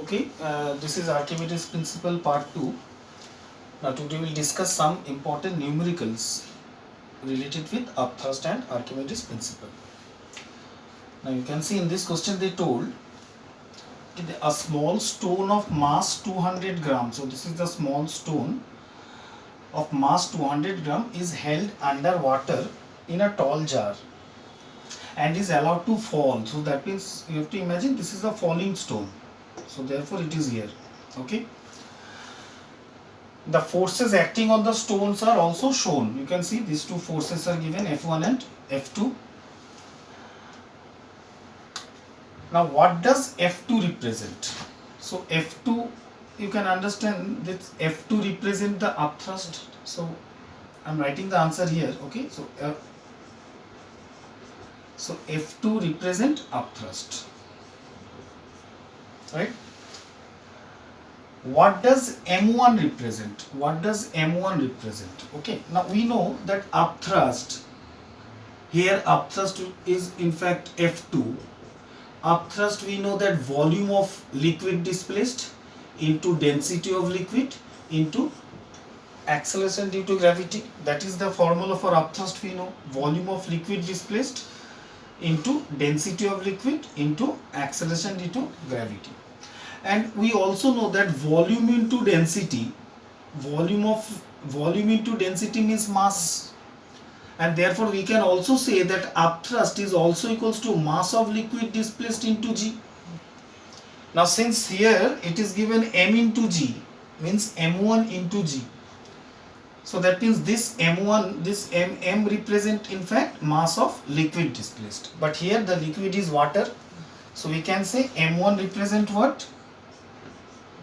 Okay, this is Archimedes principle part 2. Now today we will discuss some important numericals related with upthrust and Archimedes principle. Now you can see in this question they told a small stone of mass 200 grams. So this is the small stone of mass 200 gram is held under water in a tall jar and is allowed to fall. So that means you have to imagine this is a falling stone. So therefore it is here. Okay. The forces acting on the stones are also shown. You can see these two forces are given, F1 and F2. Now what does F2 represent? So F2, you can understand that F2 represent the upthrust. So I am writing the answer here. Okay, so F2 represent upthrust, right? What does M1 represent? What does M1 represent? Okay, now we know that upthrust, here upthrust is in fact F2. Upthrust, we know that volume of liquid displaced into density of liquid into acceleration due to gravity. That is the formula for upthrust. We know volume of liquid displaced into density of liquid into acceleration due to gravity. And we also know that volume into density, volume into density means mass, and therefore we can also say that upthrust is also equals to mass of liquid displaced into g. Now since here it is given m into g, means m1 into g, so that means this m1, this m represent in fact mass of liquid displaced, but here the liquid is water, so we can say m1 represent what?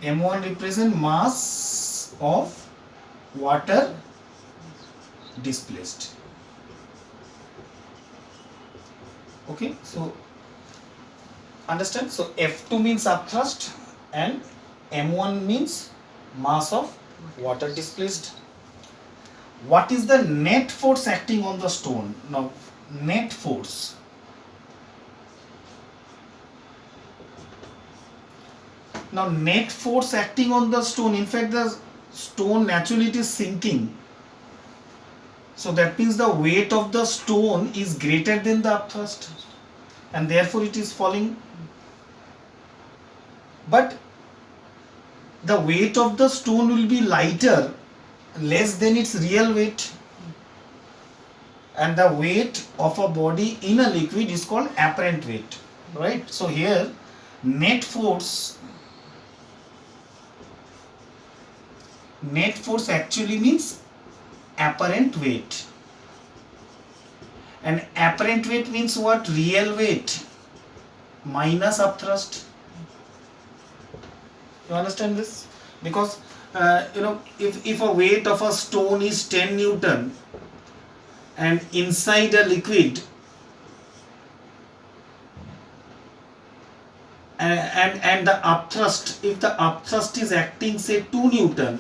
M1 represent mass of water displaced. Okay, so understand? So F2 means upthrust and M1 means mass of water displaced. What is the net force acting on the stone? Now, net force. Now net force acting on the stone, in fact the stone naturally it is sinking. So that means the weight of the stone is greater than the upthrust and therefore it is falling. But the weight of the stone will be lighter, less than its real weight. And the weight of a body in a liquid is called apparent weight, right? So here net force actually means apparent weight, and apparent weight means what? Real weight minus upthrust. You understand this? Because if a weight of a stone is 10 Newton and inside a liquid and the upthrust, if the upthrust is acting say 2 Newton,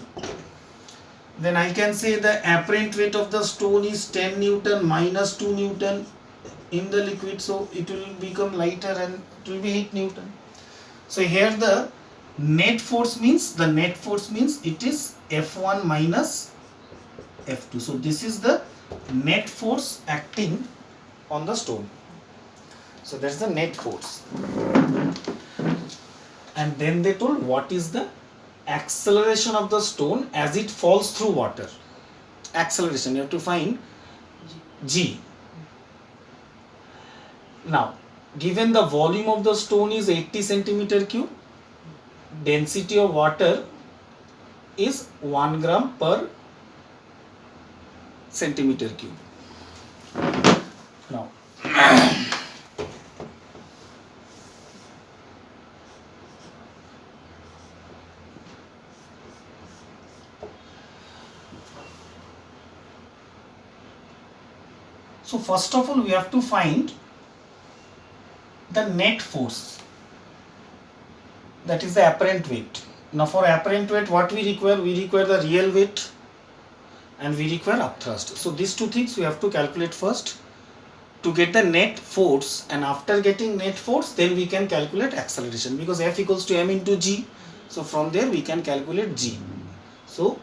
then I can say the apparent weight of the stone is 10 Newton minus 2 Newton in the liquid, so it will become lighter and it will be 8 Newton. So here the net force means it is F1 minus F2. So this is the net force acting on the stone. So that's the net force. And then they told what is the acceleration of the stone as it falls through water. Acceleration, you have to find g. Now given the volume of the stone is 80 centimeter cube, density of water is 1 gram per centimeter cube. Now so first of all we have to find the net force, that is the apparent weight. Now for apparent weight what we require? We require the real weight and we require upthrust. So these two things we have to calculate first to get the net force, and after getting net force then we can calculate acceleration, because F equals to m into g. So from there we can calculate g. So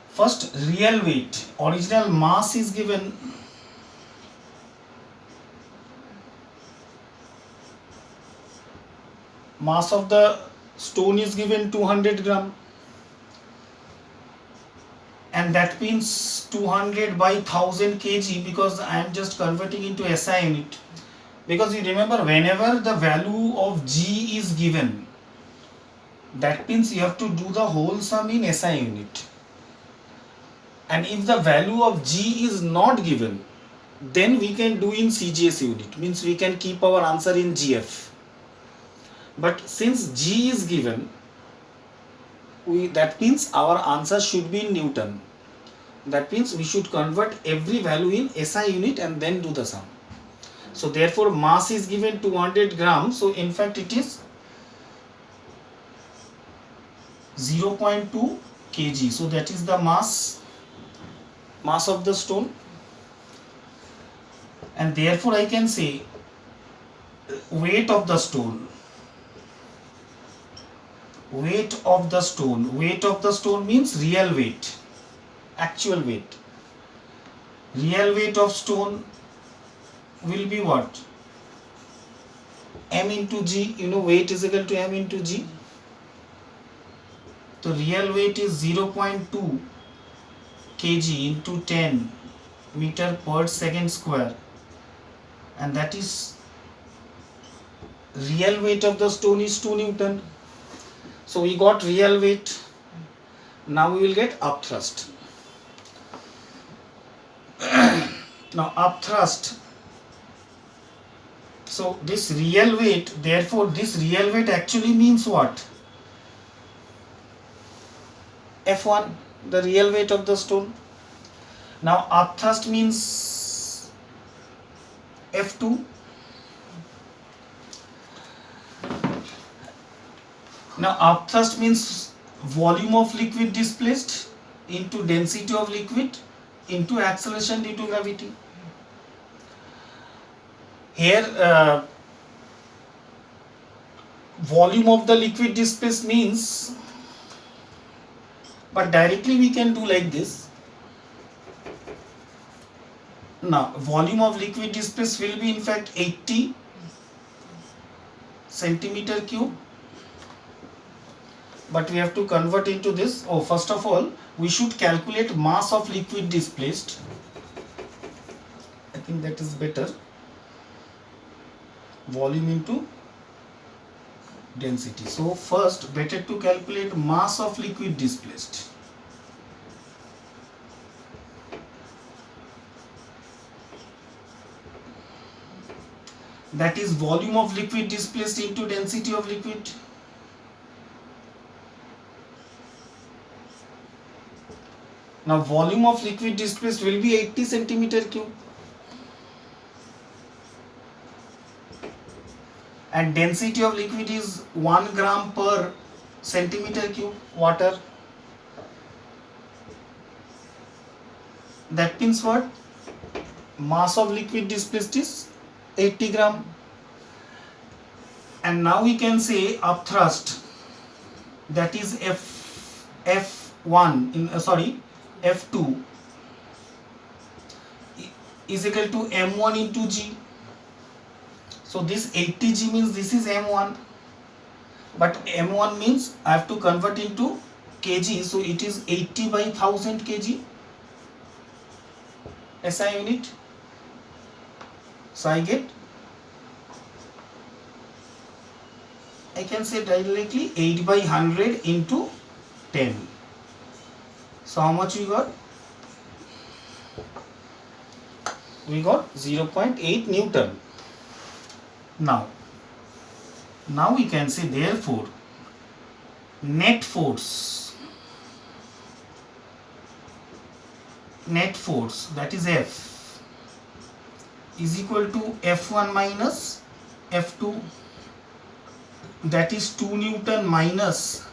first, real weight, original mass is given. Mass of the stone is given 200 gram, and that means 200 by 1000 kg, because I am just converting into SI unit. Because you remember, whenever the value of G is given, that means you have to do the whole sum in SI unit. And if the value of G is not given, then we can do in CGS unit, means we can keep our answer in GF. But since G is given, that means our answer should be in Newton. That means we should convert every value in SI unit and then do the sum. So therefore mass is given 200 grams. So in fact it is 0.2 kg. So that is the mass of the stone. And therefore I can say weight of the stone. Weight of the stone. Weight of the stone means real weight, actual weight. Real weight of stone will be what? M into G. You know, weight is equal to M into G. So real weight is 0.2 kg into 10 meter per second square, and that is real weight of the stone is 2 Newton. So we got real weight. Now we will get upthrust. Now upthrust. So this real weight, therefore this real weight actually means what? F1, the real weight of the stone. Now upthrust means F2. Now upthrust means volume of liquid displaced into density of liquid into acceleration due to gravity. Here volume of the liquid displaced means, but directly we can do like this. Now volume of liquid displaced will be in fact 80 centimeter cube, but we have to convert into this. Oh, first of all we should calculate mass of liquid displaced. I think that is better. Volume into density. So first better to calculate mass of liquid displaced. That is volume of liquid displaced into density of liquid. Now volume of liquid displaced will be 80 centimeter cube. And density of liquid is 1 gram per centimeter cube water. That means what? Mass of liquid displaced is 80 gram. And now we can say upthrust, that is F2 is equal to M1 into G. So this 80 G means this is M1, but M1 means I have to convert into kg, so it is 80 by 1000 kg SI unit. So I can say directly 8 by 100 into 10. So how much we got? We got 0.8 Newton. Now we can say therefore net force, that is F, is equal to F1 minus F2, that is 2 Newton minus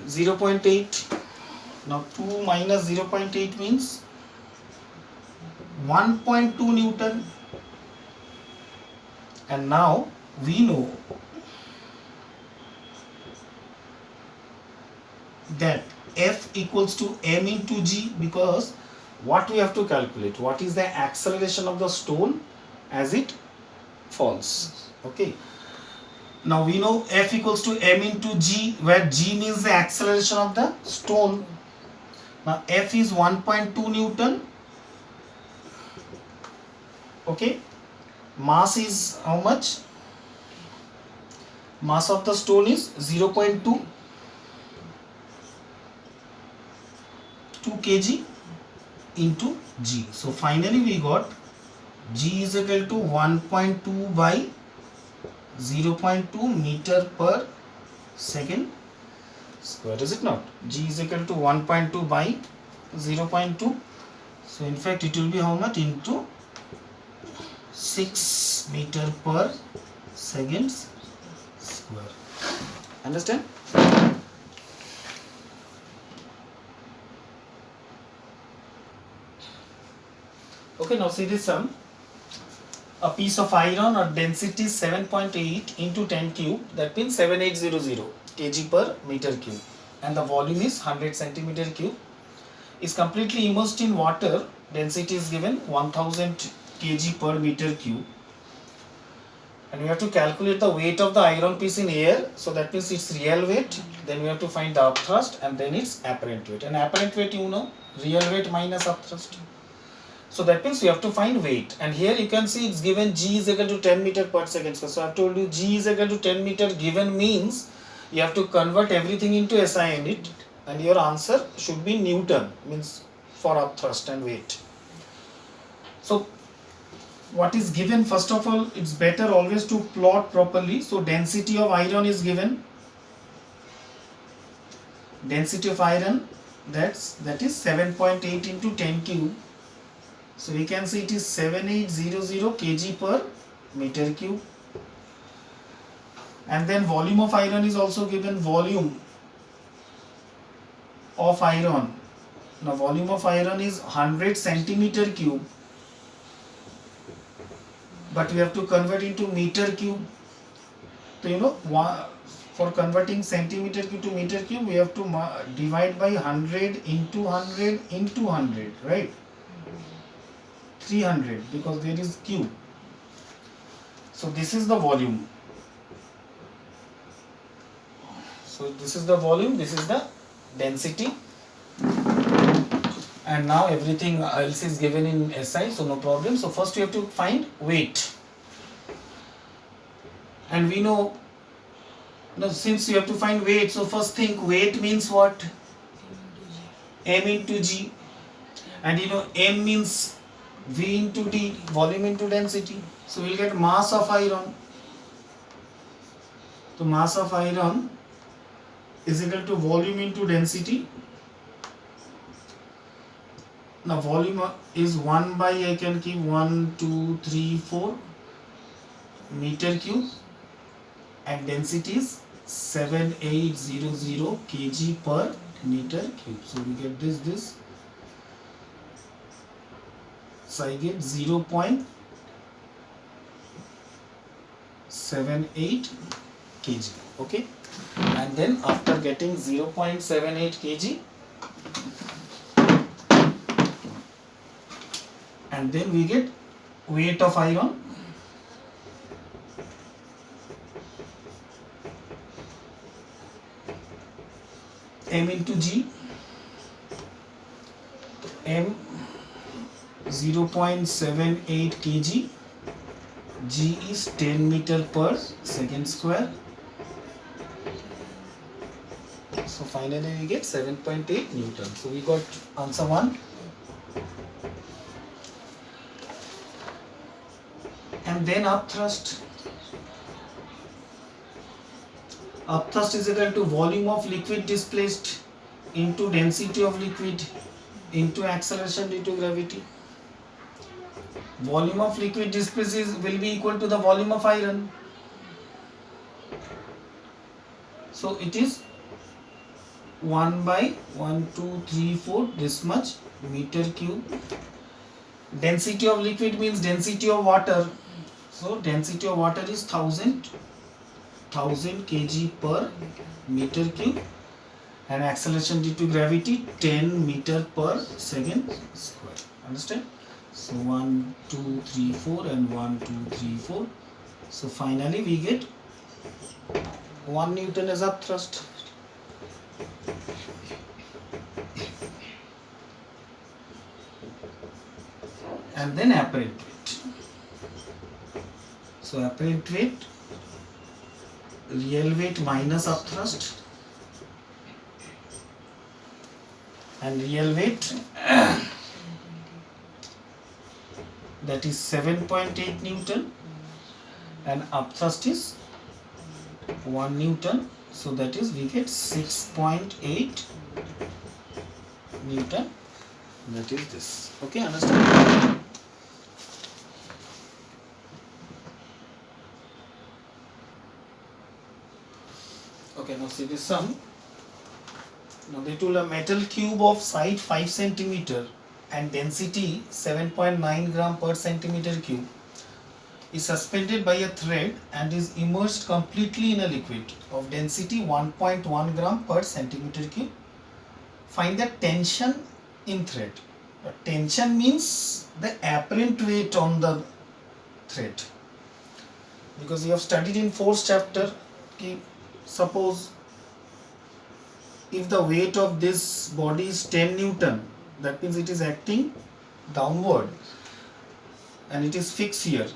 0.8. Now 2 minus 0.8 means 1.2 Newton. And now we know that F equals to m into g, because what we have to calculate, what is the acceleration of the stone as it falls. Okay, now we know F equals to m into g, where g means the acceleration of the stone. Now F is 1.2 Newton. Okay, mass is how much? Mass of the stone is 0.2 kg into g. So finally we got g is equal to 1.2 by 0.2 meter per second square, is it not? G is equal to 1.2 by 0.2. So in fact it will be how much? Into 6 meter per second square. Understand? Okay, now see this sum. A piece of iron or density 7.8 into 10 cube, that means 7800 kg per meter cube, and the volume is 100 centimeter cube, is completely immersed in water. Density is given 1000 kg per meter cube, and we have to calculate the weight of the iron piece in air. So that means its real weight, then we have to find the upthrust, and then its apparent weight. And apparent weight, you know, real weight minus upthrust. So that means we have to find weight, and here you can see it's given g is equal to 10 meter per second square. So I have told you g is equal to 10 meter given means you have to convert everything into SI unit, and your answer should be Newton, means for upthrust and weight. So what is given, first of all, it's better always to plot properly. So density of iron is given. Density of iron, that is 7.8 into 10 cube. So we can see it is 7800 kg per meter cube. And then volume of iron is also given. Volume of iron. Now volume of iron is 100 centimeter cube. But we have to convert into meter cube. So you know, for converting centimeter cube to meter cube, we have to divide by 100 into 100 into 100, right? 300, because there is cube. So this is the volume. So this is the volume, this is the density. And now everything else is given in SI, so no problem. So first we have to find weight. And we know, now since you have to find weight, so first think weight means what? M into G. And you know M means V into D, volume into density. So we'll get mass of iron. So mass of iron is equal to volume into density. Now volume is 1 by, I can keep 1, 2, 3, 4 meter cube, and density is 7800 kg per meter cube. So we get this. So I get 0.78 kg. Okay, and then after getting 0.78 kg, and then we get weight of iron. M into G. M 0.78 kg. G is 10 meter per second square. So finally we get 7.8 Newton. So we got answer 1. And then upthrust. Upthrust is equal to volume of liquid displaced into density of liquid into acceleration due to gravity. Volume of liquid displaced will be equal to the volume of iron. So it is 1 by 1, 2, 3, 4 this much meter cube. Density of liquid means density of water. So density of water is 1000 kg per meter cube, and acceleration due to gravity 10 meter per second square. Understand? So 1, 2, 3, 4 and 1, 2, 3, 4. So finally we get 1 Newton as upthrust. And then apparent weight. So apparent weight, real weight minus upthrust, and real weight that is 7.8 Newton, and upthrust is 1 Newton. So that is we get 6.8 Newton. That is this. Okay, understand? Okay, now see this sum. Now they told a metal cube of side 5 centimeter and density 7.9 gram per centimeter cube is suspended by a thread and is immersed completely in a liquid of density 1.1 gram per centimeter cube. Find the tension in thread. Tension means the apparent weight on the thread. Because you have studied in 4th chapter, suppose if the weight of this body is 10 Newton, that means it is acting downward and it is fixed here.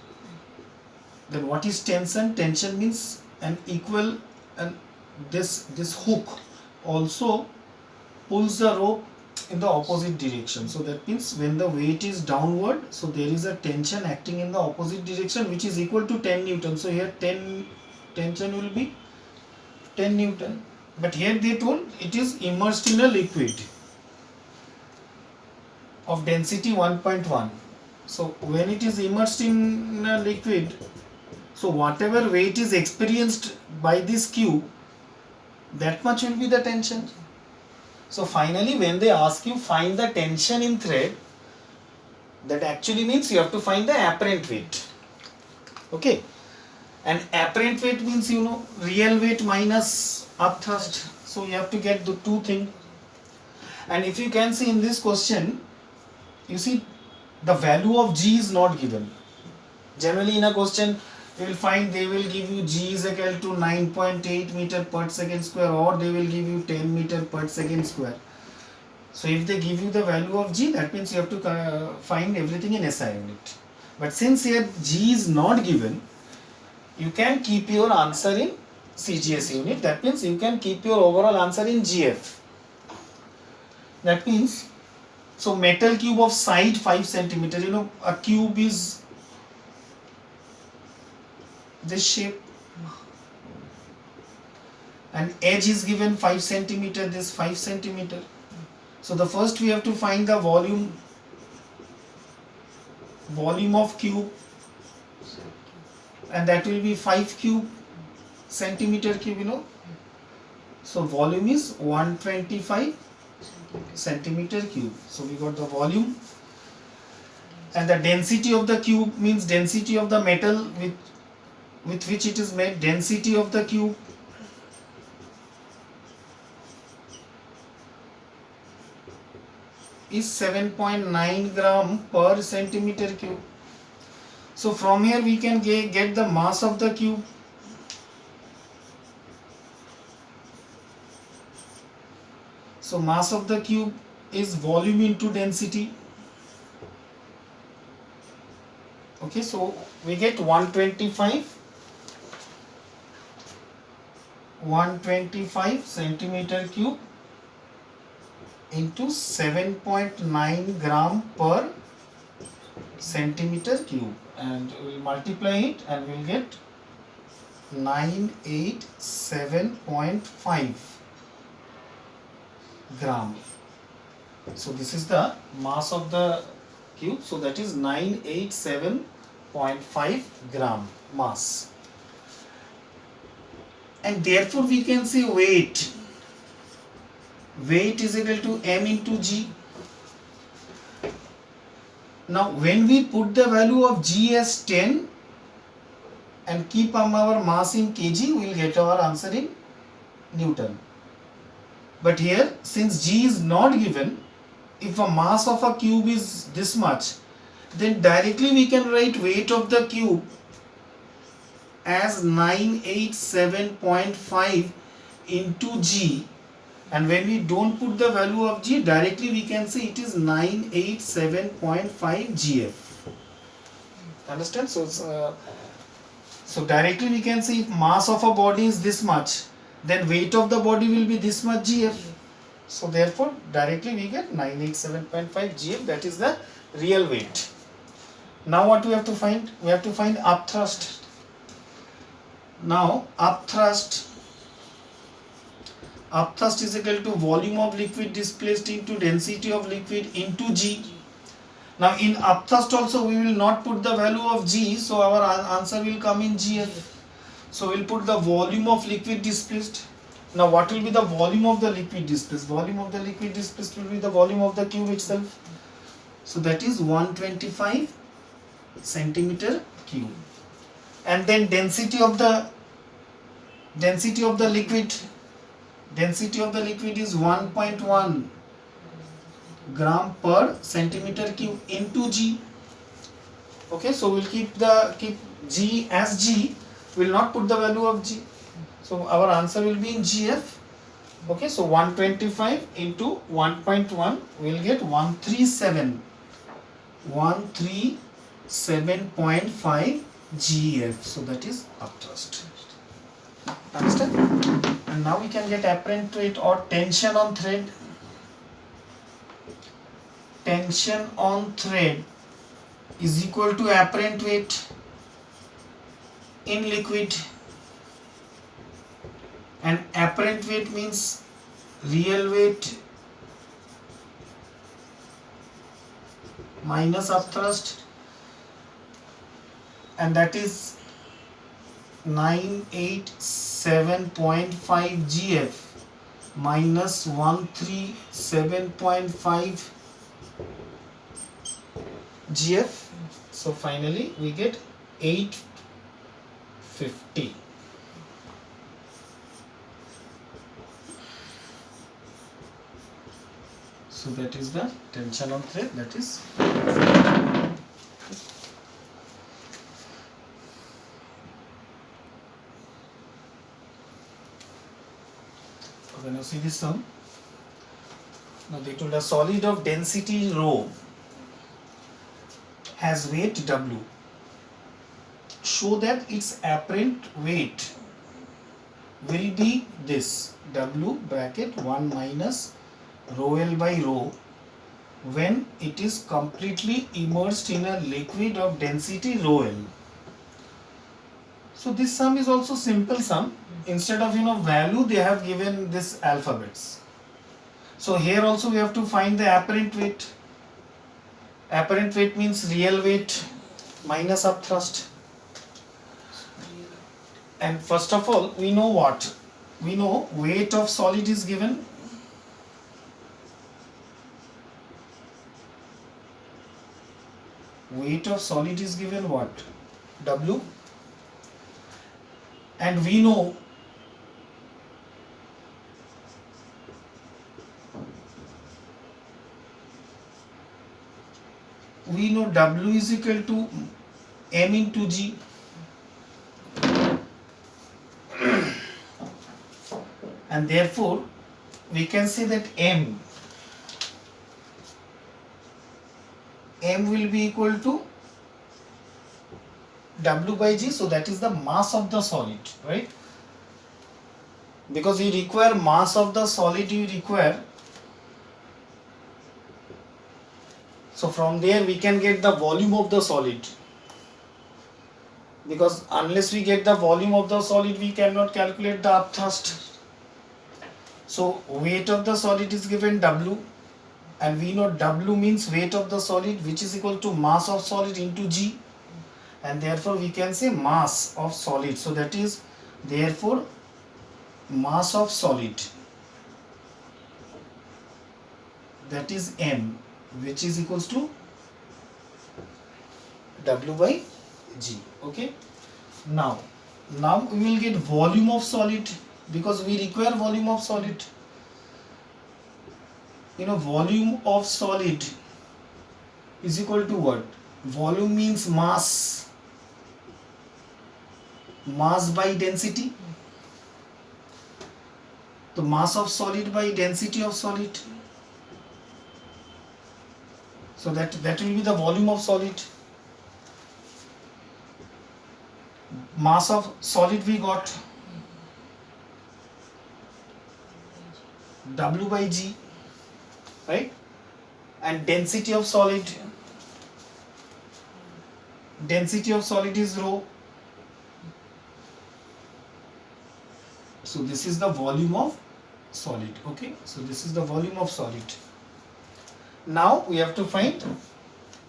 Then what is tension? Tension means an equal, and this hook also pulls the rope in the opposite direction. So that means when the weight is downward, so there is a tension acting in the opposite direction which is equal to 10 Newton. So here tension will be 10 Newton. But here they told it is immersed in a liquid of density 1.1. So when it is immersed in a liquid, so whatever weight is experienced by this cube, that much will be the tension. So finally when they ask you find the tension in thread, that actually means you have to find the apparent weight. Okay. And apparent weight means, you know, real weight minus upthrust. So you have to get the two things. And if you can see in this question, you see the value of G is not given. Generally in a question you will find they will give you G is equal to 9.8 meter per second square, or they will give you 10 meter per second square. So if they give you the value of G, that means you have to find everything in SI unit. But since here G is not given, you can keep your answer in CGS unit. That means you can keep your overall answer in GF. That means, so metal cube of side 5 centimeter, you know, a cube is this shape, and edge is given 5 centimeter, this 5 centimeter. So the first we have to find the volume of cube, and that will be 5 cube centimeter cube, you know. So volume is 125 centimeter cube. So we got the volume, and the density of the cube means density of the metal with which it is made. Density of the cube is 7.9 gram per centimeter cube. So from here we can get the mass of the cube. So mass of the cube is volume into density. Okay, so we get 125 centimeter cube into 7.9 gram per centimeter cube, and we will multiply it and we will get 987.5 gram. So this is the mass of the cube. So that is 987.5 gram mass. And therefore we can say weight. Weight is equal to m into g. Now when we put the value of G as 10 and keep our mass in kg, we will get our answer in Newton. But here, since G is not given, if a mass of a cube is this much, then directly we can write weight of the cube as 987.5 into G, and when we don't put the value of G, directly we can say it is 987.5 GF. Understand? So directly we can say if mass of a body is this much, then weight of the body will be this much GF. So therefore directly we get 987.5 GF, that is the real weight. Now what we have to find? We have to find upthrust. Now upthrust is equal to volume of liquid displaced into density of liquid into G. Now in upthrust also we will not put the value of G, so our answer will come in GF. So we will put the volume of liquid displaced. Now what will be the volume of the liquid displaced? Volume of the liquid displaced will be the volume of the cube itself. So that is 125 centimeter cube. And then density of the liquid is 1.1 gram per centimeter cube into G. Okay, so we'll keep G as G. We will not put the value of G. So our answer will be in GF. Okay, so 125 into 1.1, we will get 137.5 GF. So that is upthrust. Understand? And now we can get apparent weight or tension on thread. Tension on thread is equal to apparent weight in liquid, and apparent weight means real weight minus upthrust, and that is 987.5 GF minus 137.5 GF. So finally we get 850. So that is the tension on thread, that is. Okay, now see this sum. Now they told a solid of density rho has weight W. Show that its apparent weight will be this W bracket 1 minus rho L by rho when it is completely immersed in a liquid of density rho L. So this sum is also simple sum. Instead of value, they have given this alphabets. So here also we have to find the apparent weight. Apparent weight means real weight minus upthrust. And first of all, we know what? We know weight of solid is given. Weight of solid is given what? W. And we know W is equal to M into G. And therefore we can say that M will be equal to W by G, so that is the mass of the solid, right? Because you require mass of the solid, you require. So from there we can get the volume of the solid. Because unless we get the volume of the solid, we cannot calculate the upthrust. So weight of the solid is given W, and we know W means weight of the solid, which is equal to mass of solid into G. And therefore we can say mass of solid. So that is therefore mass of solid, that is M, which is equals to W by G. Okay. Now we will get volume of solid because we require volume of solid. Volume of solid is equal to what? Volume means mass by density. The mass of solid by density of solid. So that will be the volume of solid. Mass of solid we got W by G, right? And density of solid is rho. So this is the volume of solid. Okay, so this is the volume of solid. Now we have to find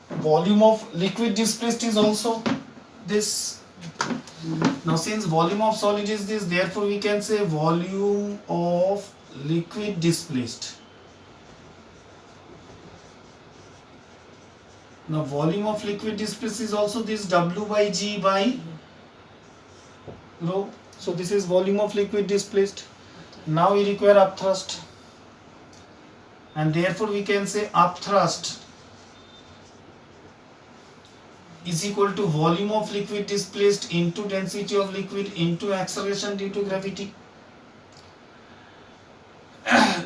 volume of liquid displaced is also this. Now since volume of solid is this, therefore we can say volume of liquid displaced. Now volume of liquid displaced is also this W by G by rho. So this is volume of liquid displaced. Now we require upthrust, and therefore we can say upthrust is equal to volume of liquid displaced into density of liquid into acceleration due to gravity.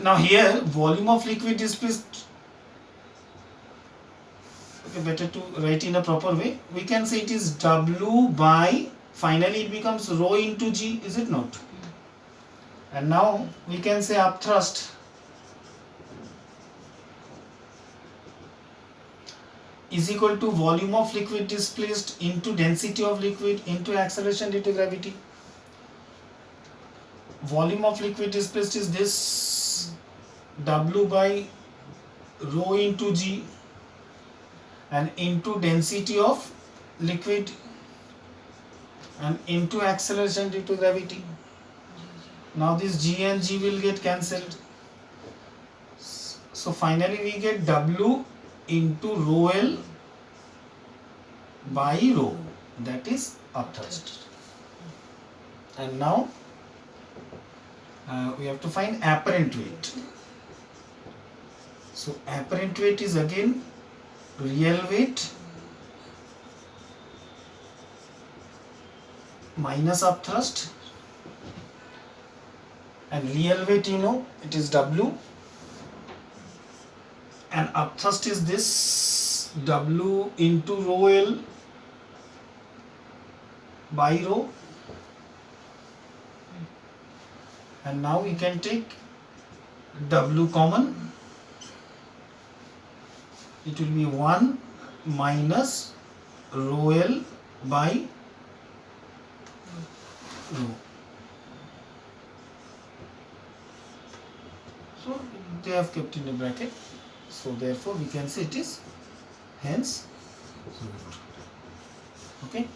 Now here volume of liquid displaced, okay, better to write in a proper way. We can say it is W by, finally it becomes rho into G, is it not? And now we can say upthrust is equal to volume of liquid displaced into density of liquid into acceleration due to gravity. Volume of liquid displaced is this W by rho into G and into density of liquid and into acceleration due to gravity. Now this G and G will get cancelled. So finally we get W into rho L by rho, that is upthrust. And now we have to find apparent weight. So apparent weight is again real weight minus upthrust, and real weight it is W, and upthrust is this W into rho L by rho. And now we can take W common. It will be 1 minus rho L by rho. So they have kept in a bracket. So therefore we can say it is hence. Okay.